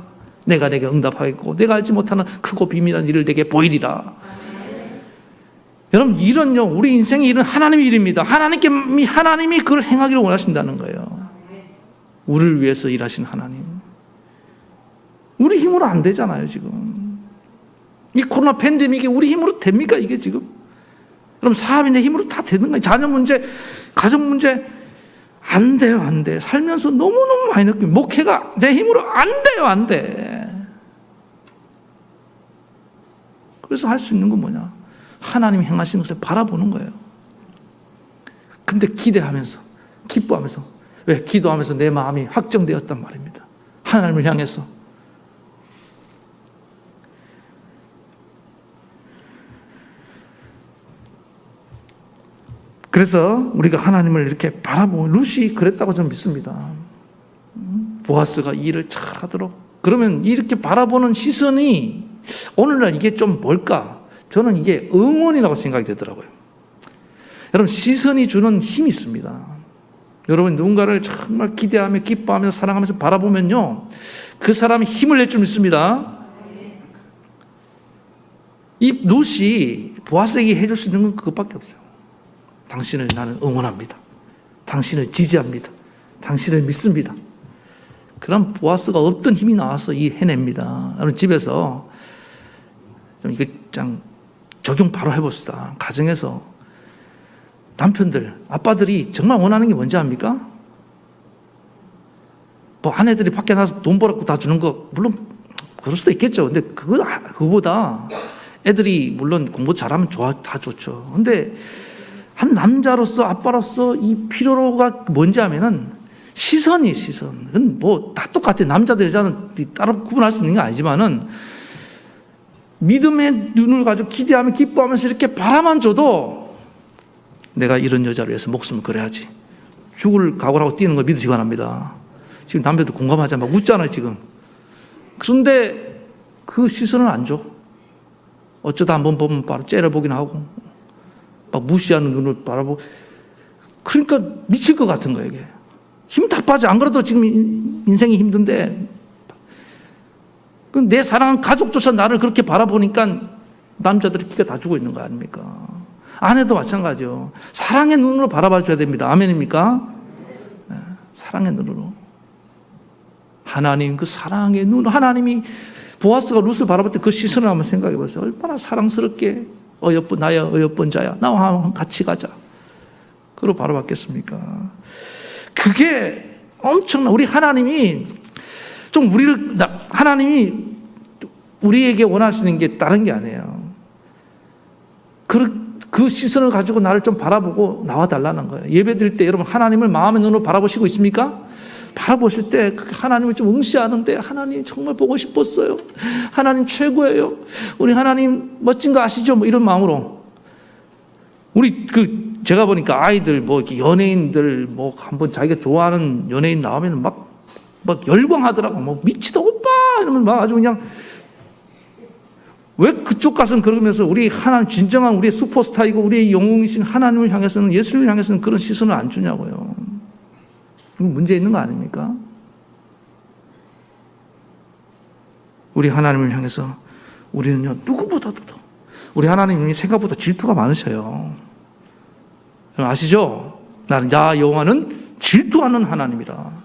내가 내게 응답하겠고 내가 알지 못하는 크고 비밀한 일을 내게 보이리라. 여러분 일은요 우리 인생의 일은 하나님의 일입니다. 하나님이 그걸 행하기를 원하신다는 거예요. 우리를 위해서 일하신 하나님. 우리 힘으로 안 되잖아요 지금. 이 코로나 팬데믹이 우리 힘으로 됩니까 이게 지금? 그럼 사업이 내 힘으로 다 되는 거예요. 자녀 문제, 가족 문제 안 돼요 안 돼. 살면서 너무너무 많이 느끼고 목회가 내 힘으로 안 돼요 안 돼. 그래서 할 수 있는 건 뭐냐? 하나님이 행하시는 것을 바라보는 거예요. 근데 기대하면서 기뻐하면서 왜? 기도하면서 내 마음이 확정되었단 말입니다. 하나님을 향해서. 그래서 우리가 하나님을 이렇게 바라보면 룻이 그랬다고 저는 믿습니다. 보아스가 이 일을 잘 하도록. 그러면 이렇게 바라보는 시선이 오늘날 이게 좀 뭘까? 저는 이게 응원이라고 생각이 되더라고요. 여러분 시선이 주는 힘이 있습니다. 여러분 누군가를 정말 기대하며 기뻐하며 사랑하면서 바라보면요 그 사람이 힘을 낼 줄 믿습니다. 이 룻이 보아스에게 해줄 수 있는 건 그것밖에 없어요. 당신을 나는 응원합니다. 당신을 지지합니다. 당신을 믿습니다. 그럼 보아스가 없던 힘이 나와서 이 해냅니다. 여러분 집에서 좀 이거 좀 적용 바로 해봅시다. 가정에서 남편들, 아빠들이 정말 원하는 게 뭔지 압니까? 뭐 아내들이 밖에 나가서 돈 벌었고 다 주는 거 물론 그럴 수도 있겠죠. 근데 그거보다 애들이 물론 공부 잘하면 다 좋죠. 근데 한 남자로서 아빠로서 이 필요가 뭔지 하면은 시선. 그건 뭐 다 똑같아. 남자들 여자는 따로 구분할 수 있는 게 아니지만은 믿음의 눈을 가지고 기대하며 기뻐하면서 이렇게 바라만 줘도 내가 이런 여자를 위해서 목숨을 걸어야지. 죽을 각오하고 뛰는 걸 믿으시기 바랍니다. 지금 남편도 공감하자 막 웃잖아요 지금. 그런데 그 시선을 안 줘. 어쩌다 한번 보면 바로 째려보긴 하고 막 무시하는 눈을 바라보고 그러니까 미칠 것 같은 거예요 이게. 힘 다 빠져. 안 그래도 지금 인생이 힘든데 내 사랑하는 가족조차 나를 그렇게 바라보니까 남자들이 기가 다 죽어 있는 거 아닙니까? 아내도 마찬가지요. 사랑의 눈으로 바라봐 줘야 됩니다. 아멘입니까? 네, 사랑의 눈으로. 하나님 그 사랑의 눈, 하나님이 보아스가 룻을 바라볼 때 그 시선을 한번 생각해 보세요. 얼마나 사랑스럽게 나야 어여쁜 자야 나와 같이 가자. 그걸 바라봤겠습니까? 그게 엄청난 우리 하나님이 하나님이 우리에게 원하시는 게 다른 게 아니에요. 그 시선을 가지고 나를 좀 바라보고 나와달라는 거예요. 예배 드릴 때 여러분 하나님을 마음의 눈으로 바라보시고 있습니까? 바라보실 때 하나님을 좀 응시하는데 하나님 정말 보고 싶었어요. 하나님 최고예요. 우리 하나님 멋진 거 아시죠? 뭐 이런 마음으로. 우리 제가 보니까 아이들 뭐 이렇게 연예인들 뭐 한번 자기가 좋아하는 연예인 나오면 막 열광하더라고. 뭐 미치다 오빠 이러면 막 아주 그냥 왜 그쪽 가서는 그러면서 우리 하나님 진정한 우리의 슈퍼스타이고 우리의 영웅이신 하나님을 향해서는 예수님을 향해서는 그런 시선을 안 주냐고요. 문제 있는 거 아닙니까? 우리 하나님을 향해서 우리는요 누구보다도 더 우리 하나님이 생각보다 질투가 많으셔요. 여러분 아시죠? 나는 여호와는 질투하는 하나님이라.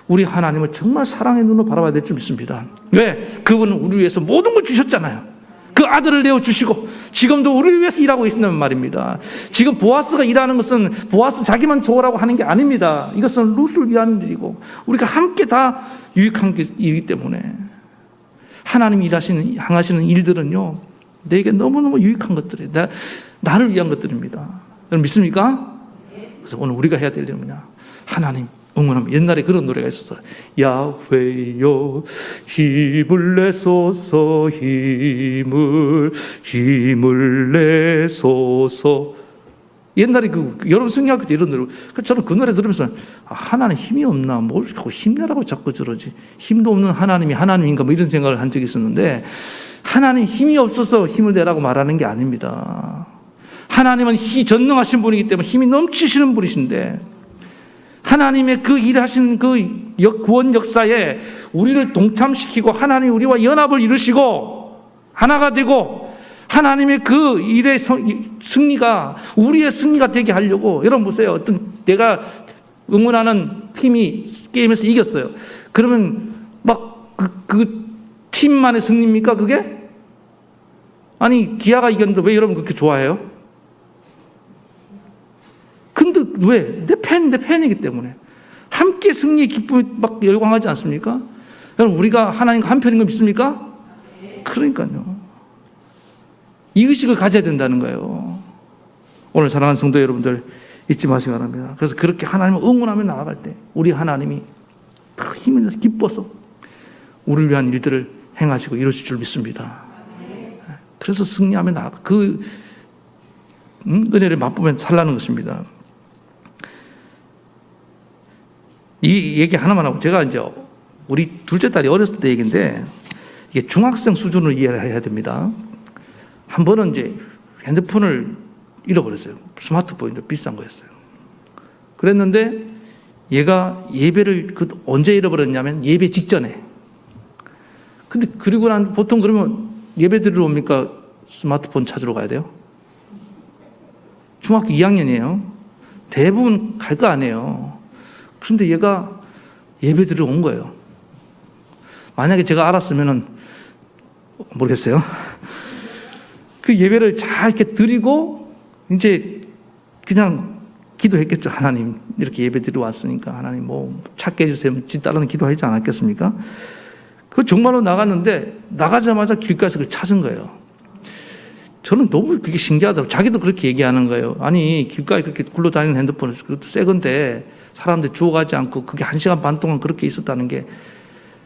우리 하나님을 정말 사랑의 눈으로 바라봐야 될 줄 믿습니다. 왜? 그분은 우리를 위해서 모든 걸 주셨잖아요. 그 아들을 내어주시고 지금도 우리를 위해서 일하고 계신다는 말입니다. 지금 보아스가 일하는 것은 보아스 자기만 좋으라고 하는 게 아닙니다. 이것은 룻을 위한 일이고 우리가 함께 다 유익한 일이기 때문에 하나님이 향하시는 일들은요 내게 너무너무 유익한 것들이에요. 나를 위한 것들입니다. 여러분 믿습니까? 그래서 오늘 우리가 해야 될 일은 뭐냐? 하나님 응원하면 옛날에 그런 노래가 있었어요. 야훼여 힘을 내소서 힘을 내소서. 옛날에 여러분 승리학교 때 이런 노래. 저는 그 노래 들으면서 하나님 힘이 없나? 뭘 자꾸 힘내라고 자꾸 저러지? 힘도 없는 하나님이 하나님인가? 뭐 이런 생각을 한 적이 있었는데 하나님 힘이 없어서 힘을 내라고 말하는 게 아닙니다. 하나님은 전능하신 분이기 때문에 힘이 넘치시는 분이신데 하나님의 그 일하신 그 구원 역사에 우리를 동참시키고 하나님 우리와 연합을 이루시고 하나가 되고 하나님의 그 일의 승리가 우리의 승리가 되게 하려고. 여러분 보세요. 어떤 내가 응원하는 팀이 게임에서 이겼어요. 그러면 막 그 팀만의 승리입니까 그게? 아니 기아가 이겼는데 왜 여러분 그렇게 좋아해요? 근데 왜? 내 팬이기 때문에. 함께 승리의 기쁨에 막 열광하지 않습니까? 여러분, 우리가 하나님과 한 편인 거 믿습니까? 그러니까요. 이 의식을 가져야 된다는 거예요. 오늘 사랑하는 성도 여러분들 잊지 마시기 바랍니다. 그래서 그렇게 하나님을 응원하며 나아갈 때 우리 하나님이 다 힘을 내서 기뻐서 우리를 위한 일들을 행하시고 이루실 줄 믿습니다. 그래서 승리하며 나아가. 그 은혜를 맛보면 살라는 것입니다. 이 얘기 하나만 하고 제가 이제 우리 둘째 딸이 어렸을 때 얘기인데 이게 중학생 수준으로 이해를 해야 됩니다. 한 번은 이제 핸드폰을 잃어버렸어요. 스마트폰인데 비싼 거였어요. 그랬는데 얘가 예배를 언제 잃어버렸냐면 예배 직전에. 근데 그리고 난 보통 그러면 예배 드리러 옵니까? 스마트폰 찾으러 가야 돼요? 중학교 2학년이에요. 대부분 갈 거 아니에요. 그런데 얘가 예배 드리러 온 거예요. 만약에 제가 알았으면은 모르겠어요. 그 예배를 잘 이렇게 드리고 이제 그냥 기도했겠죠. 하나님 이렇게 예배 드리러 왔으니까 하나님 뭐 찾게 해주세요. 지 딸은 기도하지 않았겠습니까? 그 정말로 나갔는데 나가자마자 길가에서 그걸 찾은 거예요. 저는 너무 그게 신기하더라고요. 자기도 그렇게 얘기하는 거예요. 아니 길가에 그렇게 굴러다니는 핸드폰을 그것도 새 건데 사람들 주워가지 않고 그게 1시간 반 동안 그렇게 있었다는 게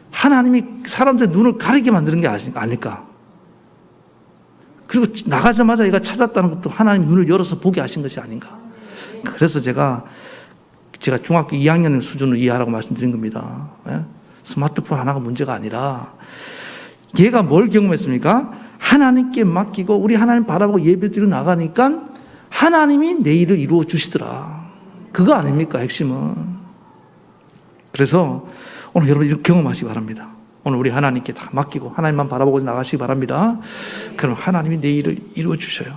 하나님이 사람들의 눈을 가리게 만드는 게 아닐까. 그리고 나가자마자 얘가 찾았다는 것도 하나님 눈을 열어서 보게 하신 것이 아닌가. 그래서 제가 중학교 2학년 수준으로 이해하라고 말씀드린 겁니다. 스마트폰 하나가 문제가 아니라 얘가 뭘 경험했습니까? 하나님께 맡기고 우리 하나님 바라보고 예배드리러 나가니까 하나님이 내 일을 이루어 주시더라. 그거 아닙니까 핵심은. 그래서 오늘 여러분 이렇게 경험하시기 바랍니다. 오늘 우리 하나님께 다 맡기고 하나님만 바라보고 나가시기 바랍니다. 그럼 하나님이 내 일을 이루어 주셔요.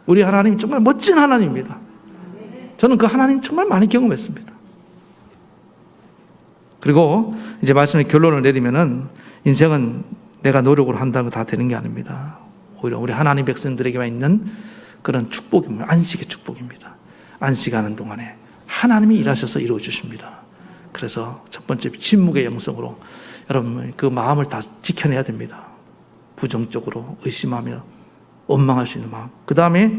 우리 하나님이 정말 멋진 하나님입니다. 저는 그 하나님 정말 많이 경험했습니다. 그리고 이제 말씀의 결론을 내리면은 인생은 내가 노력을 한다고 다 되는 게 아닙니다. 오히려 우리 하나님 백성들에게만 있는 그런 축복입니다. 안식의 축복입니다. 안식하는 동안에 하나님이 일하셔서 이루어 주십니다. 그래서 첫 번째 침묵의 영성으로 여러분 그 마음을 다 지켜내야 됩니다. 부정적으로 의심하며 원망할 수 있는 마음. 그 다음에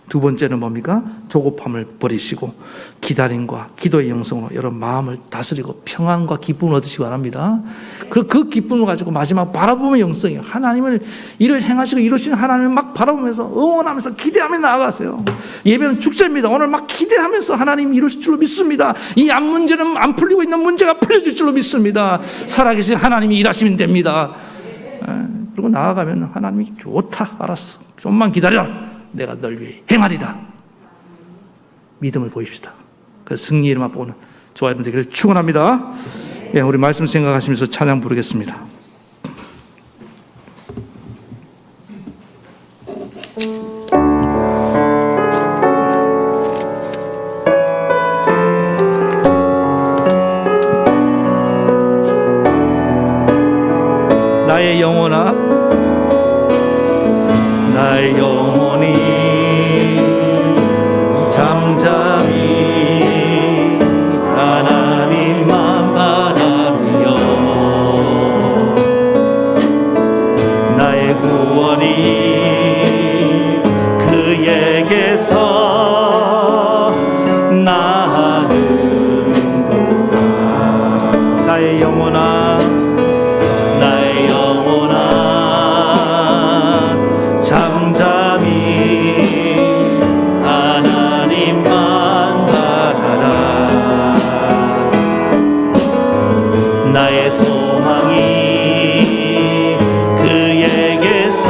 두 번째는 뭡니까? 조급함을 버리시고 기다림과 기도의 영성으로 여러분 마음을 다스리고 평안과 기쁨을 얻으시기 바랍니다. 그 기쁨을 가지고 마지막 바라보면 영성이에요. 하나님을 일을 행하시고 이루시는 하나님을 막 바라보면서 응원하면서 기대하며 나아가세요. 예배는 축제입니다. 오늘 막 기대하면서 하나님 이루실 줄로 믿습니다. 이 앞 문제는 안 풀리고 있는 문제가 풀려질 줄로 믿습니다. 살아계신 하나님이 일하시면 됩니다. 그리고 나아가면 하나님이 좋다, 알았어, 좀만 기다려, 내가 널 위해 행하리라. 믿음을 보입시다. 그래서 승리의 맛보는 저와 여러분 되기를 축원합니다. 예, 우리 말씀 생각하시면서 찬양 부르겠습니다. 나의 영혼아, 나의 영혼이 잠잠히 하나님만 바라며 나의 구원이 그에게서 나는도다. 나의 영혼아, 나의 영혼아 잠잠히 하나님만 바라라. 나의 소망이 그에게서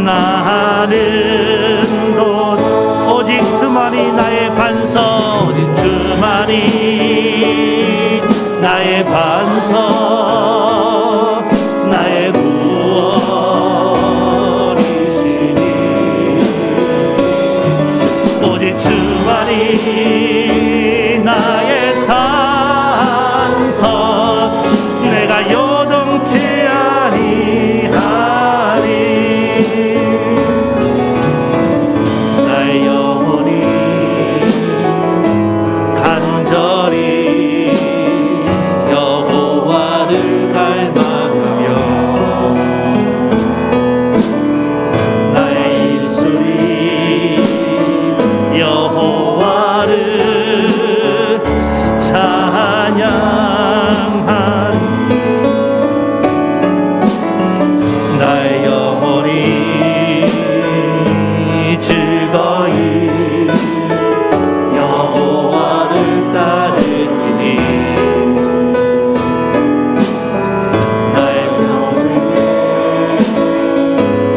나는 도 오직 주만이 나의 반석, 오직 주만이 나의 반석, 나의 구원이시니 오직 주만이 나의 산석, 내가 요동치 아니하리. 나의 영혼이 간절히 여호와를 갈망하며 나의 입술이 여호와를 찬양하리. 나의 영혼이 즐거이 여호와를 따르리니 나의 평생에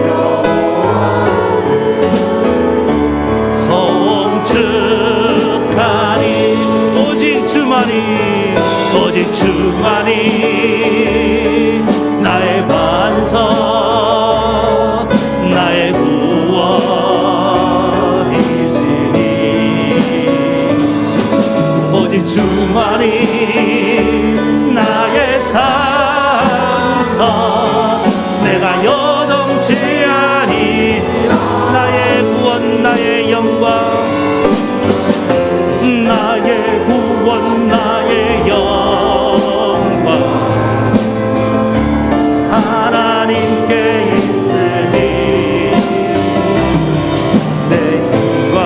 여호와를 송축하니 오직 주만이, 오직 주만이 나의 반석, 나의 구원이시니 오직 주만이 나의 산석, 내가 요동치 아니. 나의 구원, 나의 영광, 나의 구원, 나의 영광 하나님께 있으니 내 힘과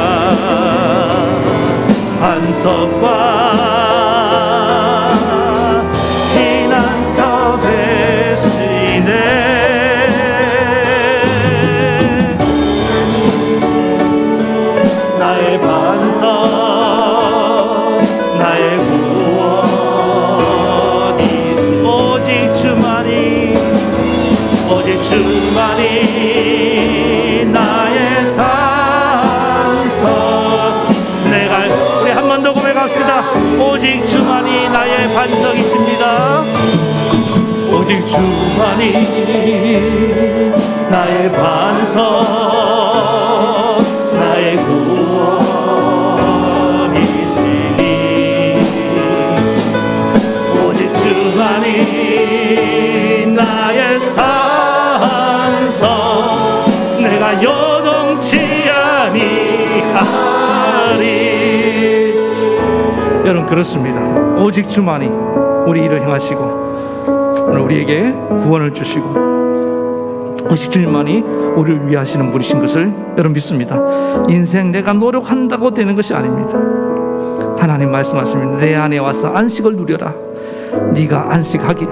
반석과 피난처 되시네. 나의 반석, 나의 구원이시 오직 주만이, 오직 주만이 나의 산석. 내가 우리 한 번 더 고백합시다. 오직 주만이 나의 반석이십니다. 오직 주만이 나의 반석, 나의 구원이시니 오직 주만이 나의 산석, 내가 요동치 아니하리. 여러분 그렇습니다. 오직 주만이 우리 일을 행하시고 오늘 우리에게 구원을 주시고 그것이 주님만이 우리를 위해 하시는 분이신 것을 여러분 믿습니다. 인생 내가 노력한다고 되는 것이 아닙니다. 하나님 말씀하십니다. 내 안에 와서 안식을 누려라. 네가 안식하기,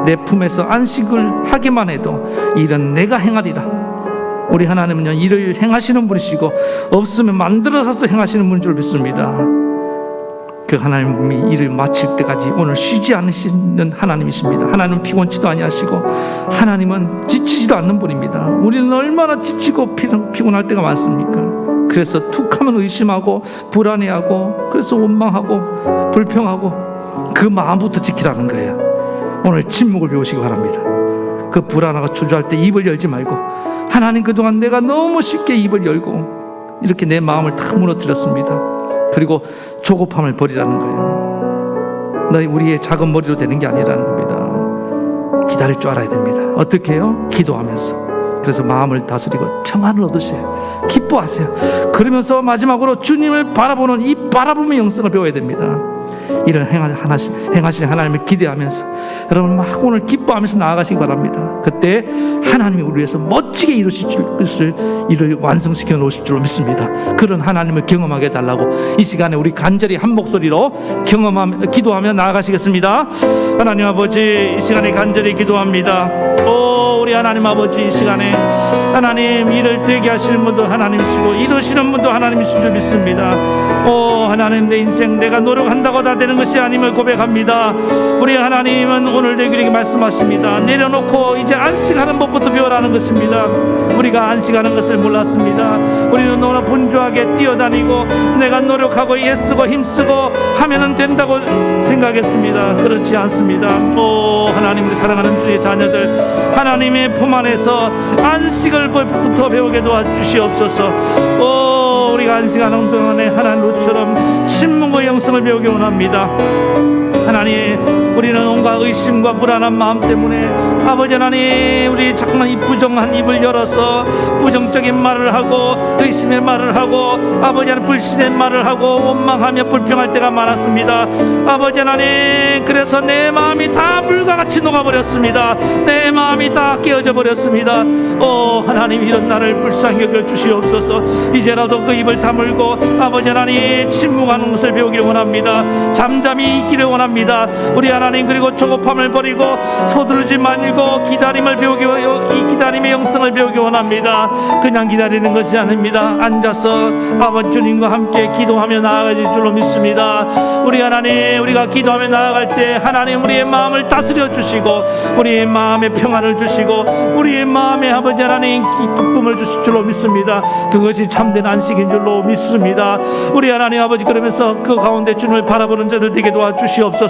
내 품에서 안식을 하기만 해도 일은 내가 행하리라. 우리 하나님은요, 일을 행하시는 분이시고 없으면 만들어서도 행하시는 분인 줄 믿습니다. 그 하나님이 일을 마칠 때까지 오늘 쉬지 않으시는 하나님이십니다. 하나님은 피곤치도 아니하시고 하나님은 지치지도 않는 분입니다. 우리는 얼마나 지치고 피곤할 때가 많습니까? 그래서 툭하면 의심하고 불안해하고, 그래서 원망하고 불평하고, 그 마음부터 지키라는 거예요. 오늘 침묵을 배우시기 바랍니다. 그 불안하고 초조할 때 입을 열지 말고, 하나님, 그동안 내가 너무 쉽게 입을 열고 이렇게 내 마음을 다 무너뜨렸습니다. 그리고 조급함을 버리라는 거예요. 너희 우리의 작은 머리로 되는 게 아니라는 겁니다. 기다릴 줄 알아야 됩니다. 어떻게 해요? 기도하면서. 그래서 마음을 다스리고 평안을 얻으세요. 기뻐하세요. 그러면서 마지막으로 주님을 바라보는 이 바라보는 영성을 배워야 됩니다. 이를 행하신 하나님을 기대하면서 여러분 막 오늘 기뻐하면서 나아가시기 바랍니다. 그때 하나님이 우리 위해서 멋지게 이루실 것을 이를 완성시켜 놓으실 줄로 믿습니다. 그런 하나님을 경험하게 해달라고 이 시간에 우리 간절히 한 목소리로 기도하며 나아가시겠습니다. 하나님 아버지, 이 시간에 간절히 기도합니다. 우리 하나님 아버지, 이 시간에 하나님 일을 되게 하시는 분도 하나님이시고 이루시는 분도 하나님이신 줄 믿습니다. 하나님, 내 인생 내가 노력한다고 다 되는 것이 아님을 고백합니다. 우리 하나님은 오늘 내게 말씀하십니다. 내려놓고 이제 안식하는 법부터 배우라는 것입니다. 우리가 안식하는 것을 몰랐습니다. 우리는 너무나 분주하게 뛰어다니고 내가 노력하고 애쓰고 힘쓰고 하면은 된다고 생각했습니다. 그렇지 않습니다. 하나님, 우리 사랑하는 주의 자녀들, 하나님의 품 안에서 안식을부터 배우게 도와주시옵소서. 우리가 안식하는 동안에 하나님처럼 침묵의 영성을 배우기 원합니다. 하나님, 우리는 온갖 의심과 불안한 마음 때문에 아버지 하나님, 우리 자꾸만 이 부정한 입을 열어서 부정적인 말을 하고 의심의 말을 하고 아버지 하나님 불신의 말을 하고 원망하며 불평할 때가 많았습니다. 아버지 하나님, 그래서 내 마음이 다 물과 같이 녹아버렸습니다. 내 마음이 다 깨어져 버렸습니다. 하나님, 이런 나를 불쌍히 여겨 주시옵소서. 이제라도 그 입을 다물고 아버지 하나님 침묵하는 것을 배우기를 원합니다. 잠잠히 있기를 원합니다. 우리 하나님, 그리고 조급함을 버리고 서두르지 말고 기다림을 배우기, 이 기다림의 영성을 배우기 원합니다. 그냥 기다리는 것이 아닙니다. 앉아서 아버지 주님과 함께 기도하며 나아갈 줄로 믿습니다. 우리 하나님, 우리가 기도하며 나아갈 때 하나님 우리의 마음을 다스려 주시고 우리의 마음에 평안을 주시고 우리의 마음에 아버지 하나님 기쁨을 주실 줄로 믿습니다. 그것이 참된 안식인 줄로 믿습니다. 우리 하나님 아버지, 그러면서 그 가운데 주님을 바라보는 자들 되게 도와주시옵소서.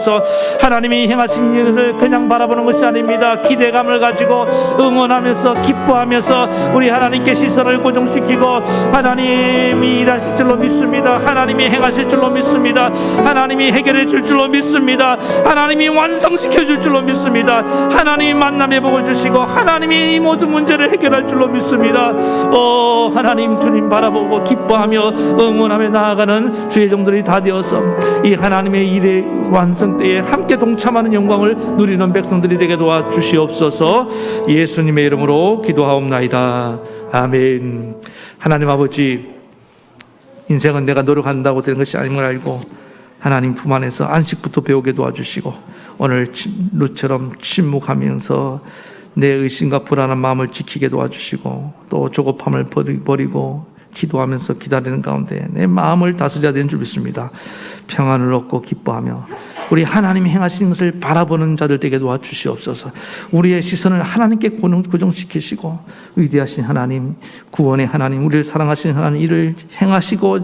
하나님이 행하신 것을 그냥 바라보는 것이 아닙니다. 기대감을 가지고 응원하면서 기뻐하면서 우리 하나님께 시선을 고정시키고 하나님이 일하실 줄로 믿습니다. 하나님이 행하실 줄로 믿습니다. 하나님이 해결해 줄 줄로 믿습니다. 하나님이 완성시켜 줄 줄로 믿습니다. 하나님이 만남의 복을 주시고 하나님이 이 모든 문제를 해결할 줄로 믿습니다. 하나님, 주님 바라보고 기뻐하며 응원하며 나아가는 주의 종들이 다 되어서 이 하나님의 일의 완성 때에 함께 동참하는 영광을 누리는 백성들이 되게 도와주시옵소서. 예수님의 이름으로 기도하옵나이다. 아멘. 하나님 아버지, 인생은 내가 노력한다고 되는 것이 아닌 걸 알고 하나님 품 안에서 안식부터 배우게 도와주시고 오늘 루처럼 침묵하면서 내 의심과 불안한 마음을 지키게 도와주시고 또 조급함을 버리고 기도하면서 기다리는 가운데 내 마음을 다스려야 되는 줄 믿습니다. 평안을 얻고 기뻐하며 우리 하나님이 행하시는 것을 바라보는 자들 되게 도와주시옵소서. 우리의 시선을 하나님께 고정시키시고 위대하신 하나님, 구원의 하나님, 우리를 사랑하시는 하나님, 이를 행하시고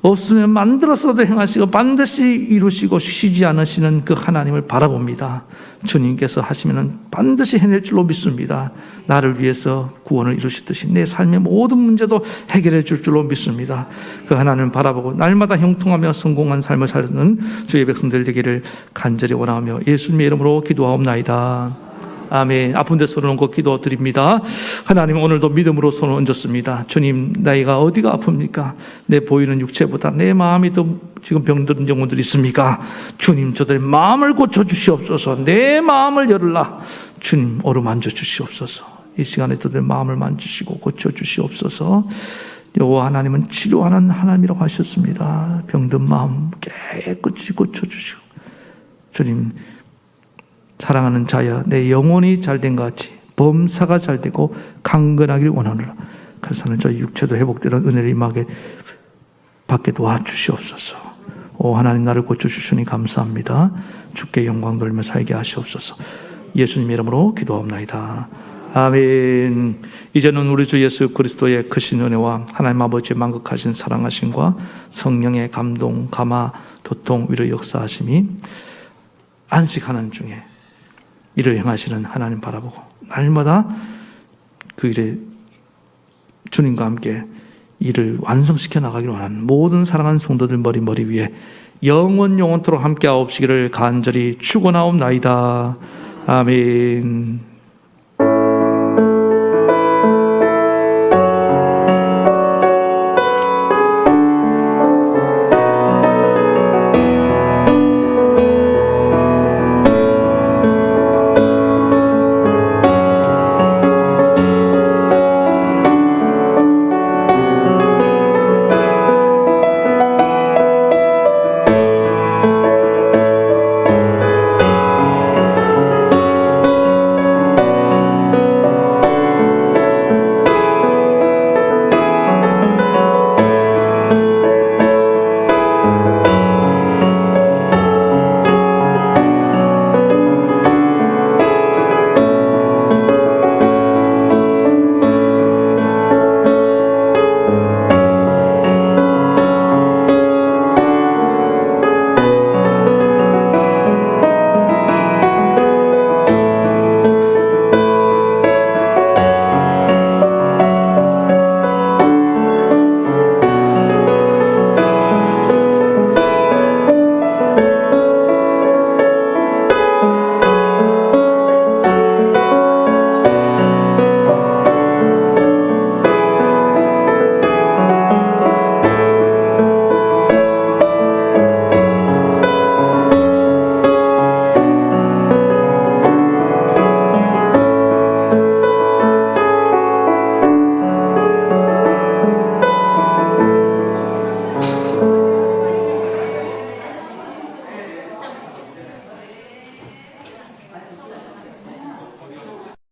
없으면 만들어서도 행하시고 반드시 이루시고 쉬지 않으시는 그 하나님을 바라봅니다. 주님께서 하시면 반드시 해낼 줄로 믿습니다. 나를 위해서 구원을 이루시듯이 내 삶의 모든 문제도 해결해 줄 줄로 믿습니다. 그 하나님을 바라보고 날마다 형통하며 성공한 삶을 사는 주의 백성들 되기를 간절히 원하며 예수님의 이름으로 기도하옵나이다. 아멘. 아픈 데 손을 얹고 기도드립니다. 하나님, 오늘도 믿음으로 손을 얹었습니다. 주님, 나이가 어디가 아픕니까? 내 보이는 육체보다 내 마음이 더 지금 병든 영혼들이 있습니까? 주님, 저들의 마음을 고쳐주시옵소서. 내 마음을 열라. 주님, 어루만져 주시옵소서. 이 시간에 저들 마음을 만지시고 고쳐주시옵소서. 여호와 하나님은 치료하는 하나님이라고 하셨습니다. 병든 마음 깨끗이 고쳐주시고, 주님 사랑하는 자여 내 영혼이 잘된 것 같이 범사가 잘되고 강건하길 원하노라. 그래서는 저희 육체도 회복되는 은혜를 임하게 받게 도와주시옵소서. 오 하나님, 나를 고쳐주시니 감사합니다. 주께 영광 돌며 살게 하시옵소서. 예수님 이름으로 기도합나이다. 아멘. 이제는 우리 주 예수 그리스도의 크신 은혜와 하나님 아버지의 만극하신 사랑하심과 성령의 감동, 감화, 도통, 위로 역사하심이 안식하는 중에 일을 행하시는 하나님 바라보고 날마다 그 일에 주님과 함께 일을 완성시켜 나가기를 원하는 모든 사랑하는 성도들 머리 위에 영원토록 함께 하옵시기를 간절히 축원하옵나이다. 아멘.